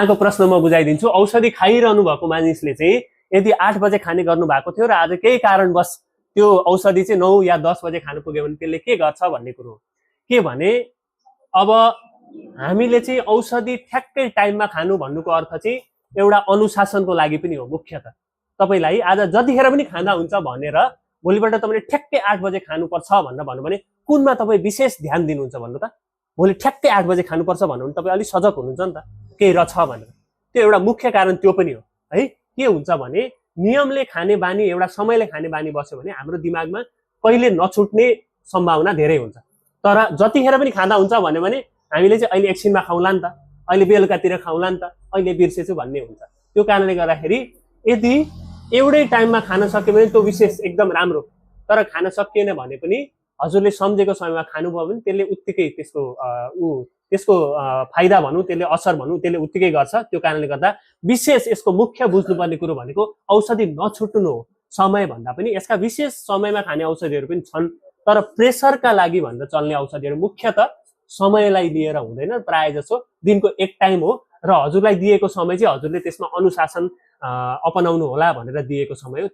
यहाँको प्रश्न म बुझाइदिन्छु। औषधि खाइरहनु भएको मानिसले चाहिँ यदि 8 बजे खाने गर्नु भएको थियो र आज केही कारणवश त्यो औषधि चाहिँ 9 या 10 बजे खानु पुग्यो भने त्यसले के गर्छ भन्ने कुरो के भने अब हामीले चाहिँ औषधि ठ्याक्कै टाइममा खानु भन्नुको अर्थ चाहिँ एउटा अनुशासनको लागि पनि हो। मुख्यतः तपाईलाई आज जतिखेर पनि खाँदा हुन्छ भनेर भोलिपल्ट तपाईले ठ्याक्कै 8 बजे खानुपर्छ भनेर भन्नु भने कुनमा तपाई विशेष ध्यान दिनुहुन्छ भन्नु त? भोलि ठ्याक्कै 8 बजे खानुपर्छ भन्नु भने तपाई अलि सजग हुनुहुन्छ नि त केही रहेछ भनेर। त्यो एउटा मुख्य कारण त्यो पनि हो है। के हुन्छ भने नियमले खाने बानी एउटा समयले खाने बानी बस्यो भने हाम्रो दिमागमा कहिले नछुट्ने सम्भावना धेरै हुन्छ। तर जतिखेर पनि खाँदा हुन्छ भन्यो भने हामीले चाहिँ अहिले एकछिनमा खाउँला नि त, अहिले बेलुकातिर खाउँला नि त, अहिले बिर्सेछु भन्ने हुन्छ। त्यो कारणले गर्दाखेरि यदि एउटै टाइममा खान सक्यो भने त्यो विशेष एकदम राम्रो। तर खान सकिएन भने पनि हजुरले सम्झेको समयमा खानुभयो भने त्यसले उत्तिकै त्यसको फाइदा भनौँ, त्यसले असर भनौँ, त्यसले उत्तिकै गर्छ। त्यो कारणले गर्दा विशेष यसको मुख्य बुझ्नुपर्ने कुरो भनेको औषधि नछुट्नु हो। समय भन्दा पनि यसका विशेष समयमा खाने औषधिहरू पनि छन्, तर प्रेसरका लागि भन्दा चल्ने औषधिहरू मुख्यतः समयलाई लिएर हुँदैन। प्राय जसो दिनको एक टाइम हो र हजुरलाई दिएको समय चाहिँ हजुरले त्यसमा अनुशासन अपनाउनु होला भनेर दिएको समय हो।